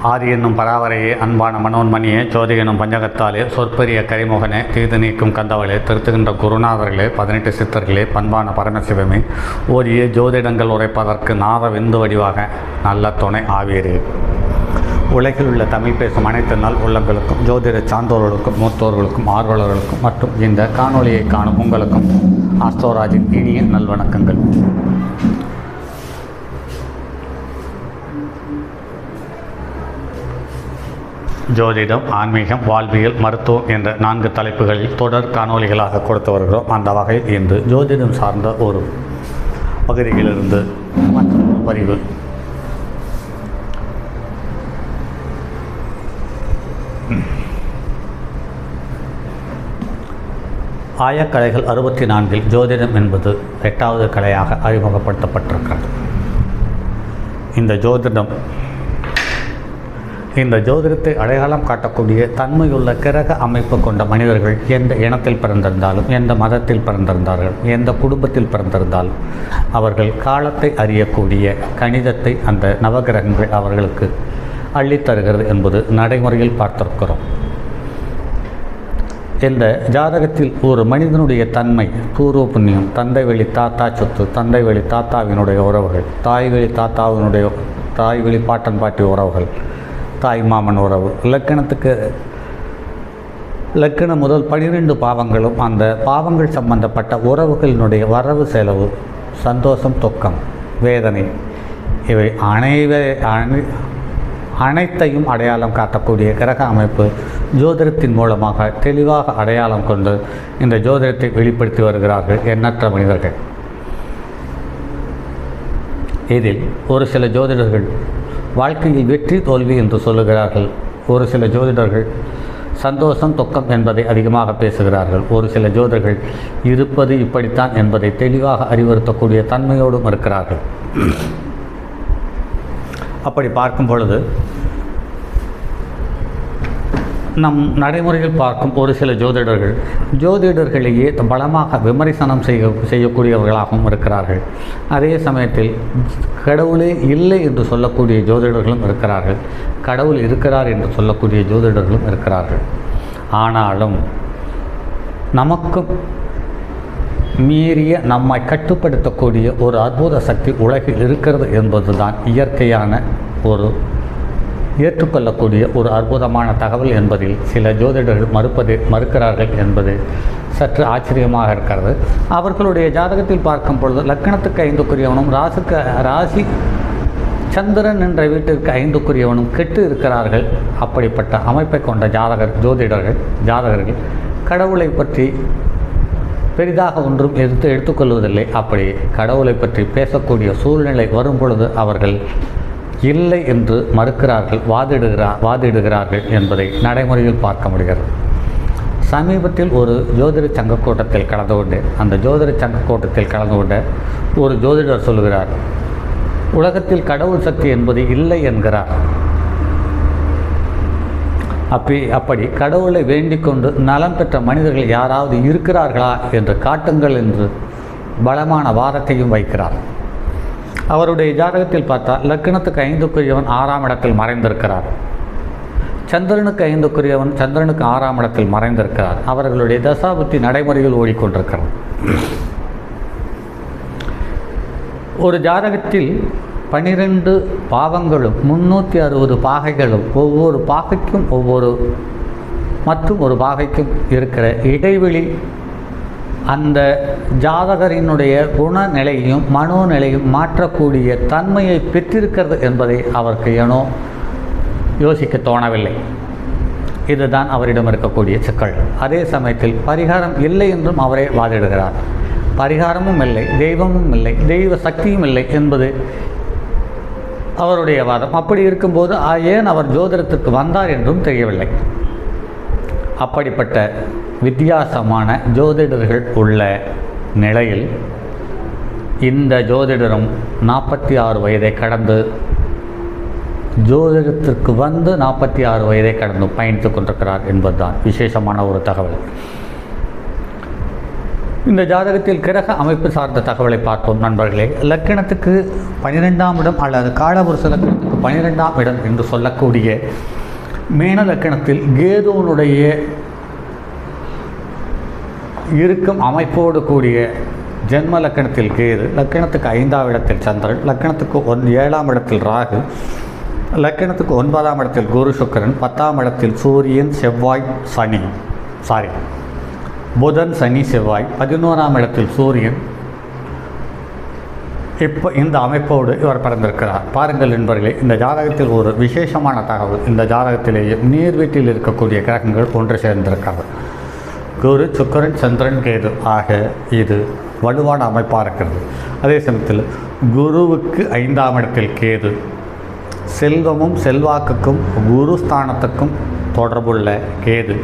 ஆதி என்னும் பராவரையே அன்பான மனோன்மணியே ஜோதி எனும் பஞ்சகத்தாலே சொற்பெரிய கரிமுகனே தீது நீக்கும் கந்தவளே திருத்துகின்ற குருநாதர்களே 18 சித்தர்களே பண்பான பரமசிவமே ஓதிய ஜோதிடங்கள் உரைப்பதற்கு நாத விந்து வடிவாக நல்ல துணை ஆவீரே. உலகில் உள்ள தமிழ் பேசும் அனைத்து நாள் உள்ளங்களுக்கும் ஜோதிட சான்றோர்களுக்கும் மூத்தோர்களுக்கும் ஆர்வலர்களுக்கும் மற்றும் இந்த காணொளியை காணும் உங்களுக்கும் ஆஸ்ட்ரோராஜின் இனிய நல்வணக்கங்கள். ஜோதிடம், ஆன்மீகம், வாழ்வியல், மருத்துவம் என்ற 4 தலைப்புகளில் தொடர் காணொளிகளாக கொடுத்து வருகிறோம். அந்த வகையில் இன்று ஜோதிடம் சார்ந்த ஒரு பகுதியிலிருந்து மற்றொரு பதிவு. ஆயக்கலைகள் 64 ஜோதிடம் என்பது 8வது கலையாக அறிமுகப்படுத்தப்பட்டிருக்கிறது. இந்த ஜோதிடத்தை அடையாளம் காட்டக்கூடிய தன்மையுள்ள கிரக அமைப்பு கொண்ட மனிதர்கள் எந்த இனத்தில் பிறந்திருந்தாலும், எந்த மதத்தில் பிறந்திருந்தார்கள், எந்த குடும்பத்தில் பிறந்திருந்தாலும் அவர்கள் காலத்தை அறியக்கூடிய கணிதத்தை அந்த நவகிரகங்கள் அவர்களுக்கு அள்ளித்தருகிறது என்பது நடைமுறையில் பார்த்திருக்கிறோம். இந்த ஜாதகத்தில் ஒரு மனிதனுடைய தன்மை, பூர்வ புண்ணியம், தந்தை வழி தாத்தா சொத்து, தந்தை வழி தாத்தாவினுடைய உறவுகள், தாய் வழி பாட்டன் பாட்டி உறவுகள், தாய் மாமன் உறவு, லக்கணம் முதல் 12 பாவங்களும் அந்த பாவங்கள் சம்பந்தப்பட்ட உறவுகளினுடைய வரவு செலவு, சந்தோஷம், துக்கம், வேதனை, இவை அனைத்தையும் அடையாளம் காட்டக்கூடிய கிரக அமைப்பு ஜோதிடத்தின் மூலமாக தெளிவாக அடையாளம் கொண்டு இந்த ஜோதிடத்தை வெளிப்படுத்தி வருகிறார்கள் எண்ணற்ற மனிதர்கள். இதில் ஒரு சில ஜோதிடர்கள் வாழ்க்கையில் வெற்றி தோல்வி என்று சொல்லுகிறார்கள். ஒரு சில ஜோதிடர்கள் சந்தோஷம் துக்கம் என்பதை அதிகமாக பேசுகிறார்கள். ஒரு சில ஜோதிடர்கள் இருப்பது இப்படித்தான் என்பதை தெளிவாக அறிவுறுத்தக்கூடிய தன்மையோடும் இருக்கிறார்கள். அப்படி பார்க்கும் பொழுது நடைமுறையில் பார்க்கும் ஒரு சில ஜோதிடர்களையே பலமாக விமர்சனம் செய்யக்கூடியவர்களாகவும் இருக்கிறார்கள். அதே சமயத்தில் கடவுளே இல்லை என்று சொல்லக்கூடிய ஜோதிடர்களும் இருக்கிறார்கள். கடவுள் இருக்கிறார் என்று சொல்லக்கூடிய ஜோதிடர்களும் இருக்கிறார்கள். ஆனாலும் நமக்கு மீறிய நம்மை கட்டுப்படுத்தக்கூடிய ஒரு அற்புத சக்தி உலகில் இருக்கிறது என்பதுதான் இயற்கையான ஒரு ஏற்றுக்கொள்ளக்கூடிய ஒரு அற்புதமான தகவல் என்பதில் சில ஜோதிடர்கள் மறுக்கிறார்கள் என்பது சற்று ஆச்சரியமாக இருக்கிறது. அவர்களுடைய ஜாதகத்தில் பார்க்கும் பொழுது லக்னத்துக்கு 5க்குரியவனும் ராசி சந்திரன் என்ற வீட்டிற்கு 5க்குரியவனும் கெட்டு இருக்கிறார்கள். அப்படிப்பட்ட அமைப்பை கொண்ட ஜாதகர்கள் கடவுளை பற்றி பெரிதாக ஒன்றும் எடுத்துக்கொள்வதில்லை. அப்படி கடவுளை பற்றி பேசக்கூடிய சூழ்நிலை வரும் பொழுது அவர்கள் இல்லை என்று மறுக்கிறார்கள், வாதிடுகிறார்கள் என்பதை நடைமுறையில் பார்க்க முடிகிறது. சமீபத்தில் ஒரு ஜோதிட சங்க கூட்டத்தில் கலந்து கொண்டு அந்த ஜோதிட சங்க கூட்டத்தில் கலந்து கொண்ட ஒரு ஜோதிடர் சொல்கிறார், உலகத்தில் கடவுள் சக்தி என்பது இல்லை என்கிறார். அப்படி கடவுளை வேண்டிக் கொண்டு நலம் பெற்ற மனிதர்கள் யாராவது இருக்கிறார்களா என்று காட்டுங்கள் என்று பலமான வாதத்தையும் வைக்கிறார். அவருடைய ஜாதகத்தில் பார்த்தால் லக்னத்துக்கு 5க்குரியவன் 6ஆம் இடத்தில் மறைந்திருக்கிறார். சந்திரனுக்கு 5க்குரியவன் சந்திரனுக்கு 6ஆம் இடத்தில் மறைந்திருக்கிறார். அவர்களுடைய தசாபுத்தி நடைமுறையில் ஓடிக்கொண்டிருக்கிறார். ஒரு ஜாதகத்தில் 12 பாவங்களும் 360 பாகைகளும் ஒவ்வொரு பாகைக்கும் மற்றும் ஒரு பாகைக்கும் இருக்கிற இடைவெளி அந்த ஜாதகரினுடைய குணநிலையும் மனோநிலையும் மாற்றக்கூடிய தன்மையை பெற்றிருக்கிறது என்பதை அவருக்கு ஏனோ யோசிக்க தோணவில்லை. இதுதான் அவரிடம் இருக்கக்கூடிய சிக்கல். அதே சமயத்தில் பரிகாரம் இல்லை என்றும் அவரே வாதிடுகிறார். பரிகாரமும் இல்லை, தெய்வமும் இல்லை, தெய்வ சக்தியும் இல்லை என்பது அவருடைய வாதம். அப்படி இருக்கும்போது ஏன் அவர் ஜோதிடத்திற்கு வந்தார் என்றும் தெரியவில்லை. அப்படிப்பட்ட வித்தியாசமான ஜோதிடர்கள் உள்ள நிலையில் இந்த ஜோதிடரும் 46 வயதை கடந்து ஜோதிடத்திற்கு வந்து 46 வயதை கடந்து பயணித்து கொண்டிருக்கிறார் என்பதுதான் விசேஷமான ஒரு தகவல். இந்த ஜாதகத்தில் கிரக அமைப்பு சார்ந்த தகவலை பார்ப்போம் நண்பர்களே. லக்கணத்துக்கு 12ஆம் இடம் அல்லது காலபுருஷ லக்கணத்துக்கு 12ஆம் இடம் என்று சொல்லக்கூடிய மீன லக்கணத்தில் கேதுவனுடைய இருக்கும் அமைப்போடு கூடிய ஜென்ம லக்கணத்தில் கேது, லக்கணத்துக்கு 5ஆம் இடத்தில் சந்திரன், லக்கணத்துக்கு 7ஆம் இடத்தில் ராகு, லக்கணத்துக்கு 9ஆம் இடத்தில் குரு சுக்கிரன், 10ஆம் இடத்தில் சூரியன் செவ்வாய் புதன் சனி செவ்வாய், 11ஆம் இடத்தில் சூரியன். இப்போ இந்த அமைப்போடு இவர் பிறந்திருக்கிறார். பாருங்கள் நண்பர்களே, இந்த ஜாதகத்தில் ஒரு விசேஷமான தகவல். இந்த ஜாதகத்திலேயே நீர் வீட்டில் இருக்கக்கூடிய கிரகங்கள் ஒன்று சேர்ந்திருக்கிறது. குரு சுக்கிரன் சந்திரன் கேது ஆக இது வலுவான அமைப்பாக இருக்கிறது. அதே சமயத்தில் குருவுக்கு 5ஆம் இடத்தில் கேது, செல்வமும் செல்வாக்குக்கும் குரு ஸ்தானத்துக்கும் தொடர்புள்ள கேது.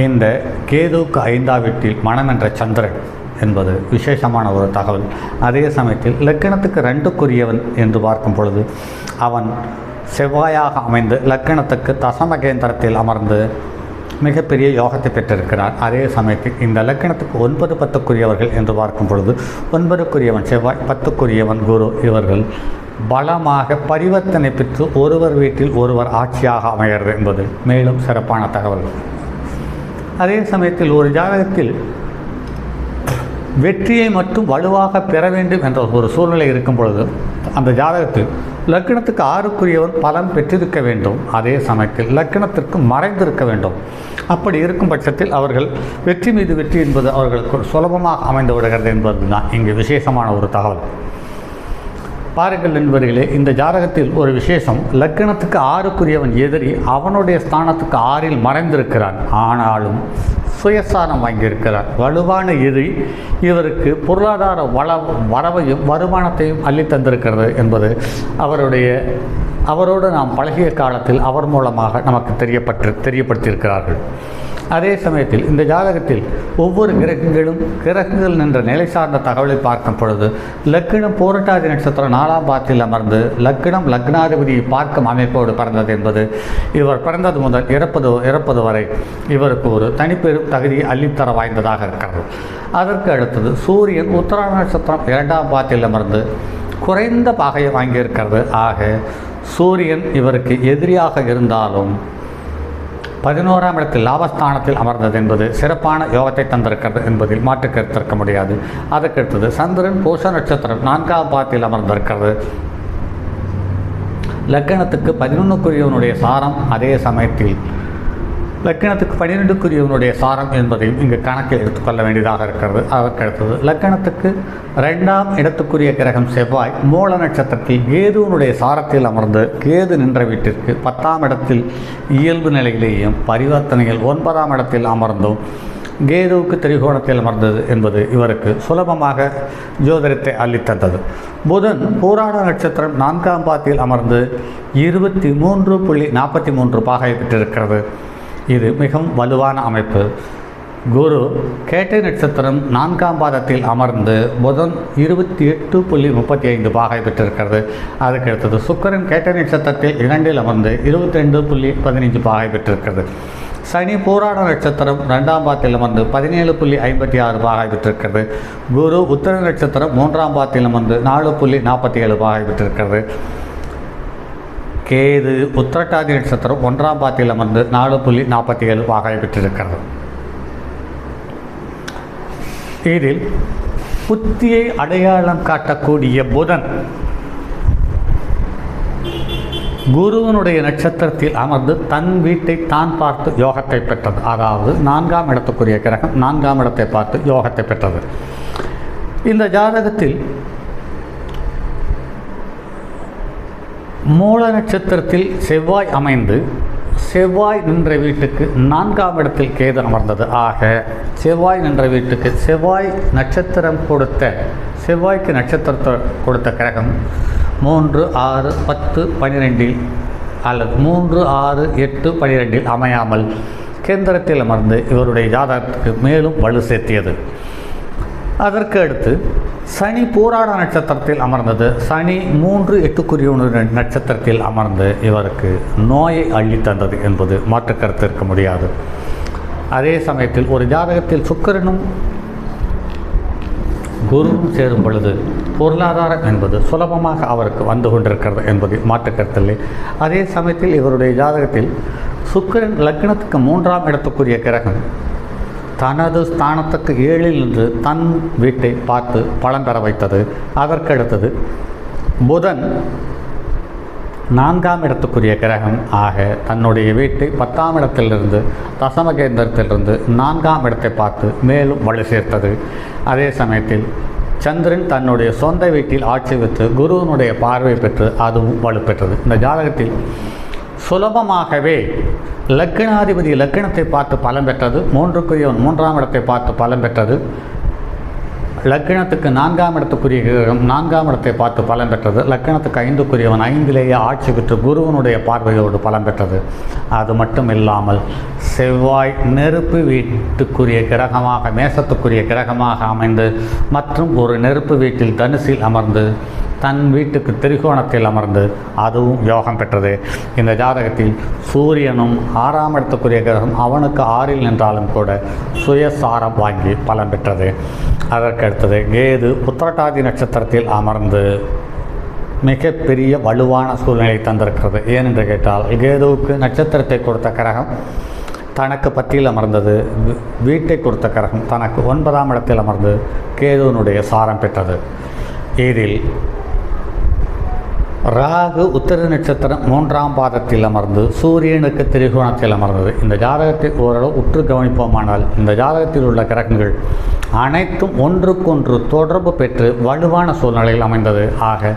இந்த கேதுவுக்கு 5ஆம் வீட்டில் மனம் என்ற சந்திரன் என்பது விசேஷமான ஒரு தகவல். அதே சமயத்தில் லக்கணத்துக்கு 2க்குரியவன் என்று பார்க்கும் பொழுது அவன் செவ்வாயாக அமைந்து லக்கணத்துக்கு தசம கேந்திரத்தில் அமர்ந்து மிகப்பெரிய யோகத்தை பெற்றிருக்கிறார். அதே சமயத்தில் இந்த லக்கணத்துக்கு 9, 10க்குரியவர்கள் என்று பார்க்கும் பொழுது 9க்குரியவன் செவ்வாய், 10க்குரியவன் குரு. இவர்கள் பலமாக பரிவர்த்தனை பெற்று ஒருவர் வீட்டில் ஒருவர் ஆட்சியாக அமைகிறது என்பது மேலும் சிறப்பான தகவல்கள். அதே சமயத்தில் ஒரு ஜாதகத்தில் வெற்றியை மட்டும் வலுவாக பெற வேண்டும் என்ற ஒரு சூழ்நிலை இருக்கும் பொழுது அந்த ஜாதகத்தில் லக்கணத்துக்கு 6க்குரியவன் பலன் பெற்றிருக்க வேண்டும். அதே சமயத்தில் லக்கணத்திற்கு மறைந்திருக்க வேண்டும். அப்படி இருக்கும் பட்சத்தில் அவர்கள் வெற்றி மீது வெற்றி என்பது அவர்களுக்கு சுலபமாக அமைந்து விடுகிறது என்பது தான் இங்கு விசேஷமான ஒரு தகவல். பாருங்கள் நண்பர்களே, இந்த ஜாதகத்தில் ஒரு விசேஷம். லக்கணத்துக்கு 6க்குரியவன் எதிரி அவனுடைய ஸ்தானத்துக்கு 6இல் மறைந்திருக்கிறான். ஆனாலும் சுயஸ்தானம் வாங்கியிருக்கிறார். வலுவான எதிரி இவருக்கு பொருளாதார வரவையும் வருமானத்தையும் அள்ளித்தந்திருக்கிறது என்பது அவரோடு நாம் பழகிய காலத்தில் அவர் மூலமாக நமக்கு தெரியப்படுத்தியிருக்கிறார்கள். அதே சமயத்தில் இந்த ஜாதகத்தில் ஒவ்வொரு கிரகங்கள் நின்ற நிலை சார்ந்த தகவலை பார்க்கும் பொழுது லக்கணம் பூரட்டாதி நட்சத்திரம் 4ஆம் பாதத்தில் அமர்ந்து லக்னாதிபதியை பார்க்கும் அமைப்போடு பிறந்தது என்பது இவர் பிறந்தது முதல் இறப்பது வரை இவருக்கு ஒரு தனிப்பெரும் தகுதி அள்ளித்தர வாய்ந்ததாக இருக்கிறது. அதற்கு அடுத்தது சூரியன் உத்தராட நட்சத்திரம் 2ஆம் பாதத்தில் அமர்ந்து குறைந்த பாகையை வாங்கியிருக்கிறது. ஆக சூரியன் இவருக்கு எதிரியாக இருந்தாலும் 11ஆம் இடத்தில் லாபஸ்தானத்தில் அமர்ந்தது என்பது சிறப்பான யோகத்தை தந்திருக்கிறது என்பதில் மாற்று கருத்திருக்க முடியாது. அதற்கடுத்தது சந்திரன் பூச நட்சத்திரம் 4ஆம் பாதத்தில் அமர்ந்திருக்கிறது. லக்கணத்துக்கு 11க்குரியவனுடைய சாரம், அதே சமயத்தில் லக்கணத்துக்கு 12க்குரியவனுடைய சாரம் என்பதையும் இங்கு கணக்கில் எடுத்துக்கொள்ள வேண்டியதாக இருக்கிறது. அதற்கடுத்தது லக்கணத்துக்கு 2ஆம் இடத்துக்குரிய கிரகம் செவ்வாய் மூல நட்சத்திரத்தில் கேதுவனுடைய சாரத்தில் அமர்ந்து கேது நின்ற வீட்டிற்கு 10ஆம் இடத்தில் இயல்பு நிலையிலேயும் பரிவர்த்தனையில் 9ஆம் இடத்தில் அமர்ந்தும் கேதுவுக்கு திரிகோணத்தில் அமர்ந்தது என்பது இவருக்கு சுலபமாக ஜோதிடத்தை அள்ளித்தந்தது. புதன் பூராட நட்சத்திரம் 4ஆம் பாதத்தில் அமர்ந்து 23.43 பாகை பெற்றிருக்கிறது. இது மிகவும் வலுவான அமைப்பு. குரு கேட்டை நட்சத்திரம் 4ஆம் பாதத்தில் அமர்ந்து புதன் 28.35 பாகை பெற்றிருக்கிறது. அதுக்கடுத்தது சுக்கிரன் கேட்டை நட்சத்திரத்தில் 2இல் அமர்ந்து 22.15 பாகை பெற்றிருக்கிறது. சனி பூராட நட்சத்திரம் 2ஆம் பாதத்தில் அமர்ந்து 17.56 பாகை பெற்றிருக்கிறது. குரு உத்தர நட்சத்திரம் 3ஆம் பாதத்தில் அமர்ந்து 4.47 பாகை பெற்றிருக்கிறது. கேது உத்திரட்டாதி நட்சத்திரம் 1ஆம் பாதத்தில் அமர்ந்து 4.47 பாகை பெற்றிருக்கிறது. இதில் புத்தியை அடையாளம் காட்டக்கூடிய புதன் குருவனுடைய நட்சத்திரத்தில் அமர்ந்து தன் வீட்டை தான் பார்த்து யோகத்தை பெற்றது. அதாவது 4ஆம் இடத்துக்குரிய கிரகம் 4ஆம் இடத்தை பார்த்து யோகத்தை பெற்றது. இந்த ஜாதகத்தில் மூல நட்சத்திரத்தில் செவ்வாய் அமைந்து செவ்வாய் நின்ற வீட்டுக்கு 4ஆம் இடத்தில் கேது அமர்ந்தது. ஆக செவ்வாய் நின்ற வீட்டுக்கு செவ்வாய்க்கு நட்சத்திரத்தை கொடுத்த கிரகம் 3, 6, 10, 12 அல்லது 3, 6, 8, 12 அமையாமல் கேந்திரத்தில் அமர்ந்து இவருடைய ஜாதகத்துக்கு மேலும் வலு சேர்த்தியது. அதற்கு அடுத்து சனி பூராட நட்சத்திரத்தில் அமர்ந்தது. சனி 3, 8க்குரிய நட்சத்திரத்தில் அமர்ந்து இவருக்கு நோயை அள்ளி தந்தது என்பது மாற்று கருத்து இருக்க முடியாது. அதே சமயத்தில் ஒரு ஜாதகத்தில் சுக்கிரனும் குருவும் சேரும் பொழுது பொருளாதாரம் என்பது சுலபமாக அவருக்கு வந்து கொண்டிருக்கிறது என்பதில் மாற்றுக்கருத்தில்லை. அதே சமயத்தில் இவருடைய ஜாதகத்தில் சுக்கிரன் லக்னத்துக்கு 3ஆம் இடத்துக்குரிய கிரகம் தனது ஸ்தானத்துக்கு 7இல் நின்று தன் வீட்டை பார்த்து பலன் பெற வைத்தது. அதற்கடுத்தது புதன் 4ஆம் இடத்துக்குரிய கிரகம் ஆக தன்னுடைய வீட்டை 10ஆம் இடத்திலிருந்து தசமகேந்திரத்திலிருந்து 4ஆம் இடத்தை பார்த்து மேலும் வலு சேர்த்தது. அதே சமயத்தில் சந்திரன் தன்னுடைய சொந்த வீட்டில் ஆட்சி வைத்து குருவனுடைய பார்வை பெற்று அதுவும் வலுப்பெற்றது. இந்த ஜாதகத்தில் சுலபமாகவே லக்னாதிபதி லக்னத்தை பார்த்து பலம் பெற்றது, 3க்குரியவன் 3ஆம் இடத்தை பார்த்து பலம் பெற்றது, லக்னத்துக்கு 4ஆம் இடத்துக்குரிய கிரகம் 4ஆம் இடத்தை பார்த்து பலம் பெற்றது, லக்னத்துக்கு 5க்குரியவன் 5லேயே ஆட்சி பெற்று குருவனுடைய பார்வையோடு பலம் பெற்றது. அது மட்டும் இல்லாமல் செவ்வாய் நெருப்பு வீட்டுக்குரிய கிரகமாக மேசத்துக்குரிய கிரகமாக அமைந்து மற்றும் ஒரு நெருப்பு வீட்டில் தனுசில் அமர்ந்து தன் வீட்டுக்கு திரிகோணத்தில் அமர்ந்து அதுவும் யோகம் பெற்றது. இந்த ஜாதகத்தில் சூரியனும் 6ஆம் இடத்துக்குரிய கிரகம் அவனுக்கு 6இல் நின்றாலும் கூட சுயசாரம் வாங்கி பலம் பெற்றது. அதற்கடுத்தது கேது உத்திரட்டாதி நட்சத்திரத்தில் அமர்ந்து மிகப்பெரிய வலுவான சூழ்நிலை தந்திருக்கிறது. ஏனென்று கேட்டால் கேதுவுக்கு நட்சத்திரத்தை கொடுத்த கிரகம் தனக்கு 10இல் அமர்ந்தது, வீட்டை கொடுத்த கிரகம் தனக்கு 9ஆம் இடத்தில் அமர்ந்து கேதுவனுடைய சாரம் பெற்றது. இதில் ராகு உத்திர நட்சத்திரம் 3ஆம் பாதத்தில் அமர்ந்து சூரியனுக்கு திரிகோணத்தில் அமர்ந்தது. இந்த ஜாதகத்தை ஓரளவு உற்று கவனிப்போமானால் இந்த ஜாதகத்தில் உள்ள கிரகங்கள் அனைத்தும் ஒன்றுக்கொன்று தொடர்பு பெற்று வலுவான சூழ்நிலையில் அமைந்தது. ஆக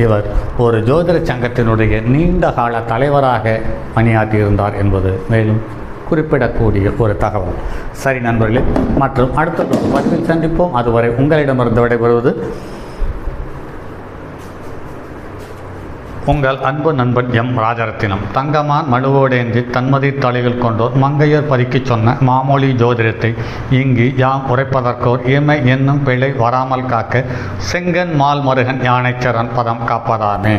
இவர் ஒரு ஜோதிட சங்கத்தினுடைய நீண்ட கால தலைவராக பணியாற்றியிருந்தார் என்பது மேலும் குறிப்பிடக்கூடிய ஒரு தகவல். சரி நண்பர்களே, மற்றும் அடுத்த பதிவில் சந்திப்போம். அதுவரை உங்களிடமிருந்து விடைபெறுவது உங்கள் அன்பு நண்பன் எம் ராஜரத்தினம். தங்கமான் மழுவோடேந்தி தன்மதி தலைகள் கொண்டோர் மங்கையர் பறிக்கச் சொன்ன மாமொழி ஜோதிடத்தை இங்கு யாம் உரைப்பதற்கோர் இமை என்னும் பிழை வராமல் காக்க செங்கன் மால் மருகன் யானைச்சரன் பதம் காப்பதாமே.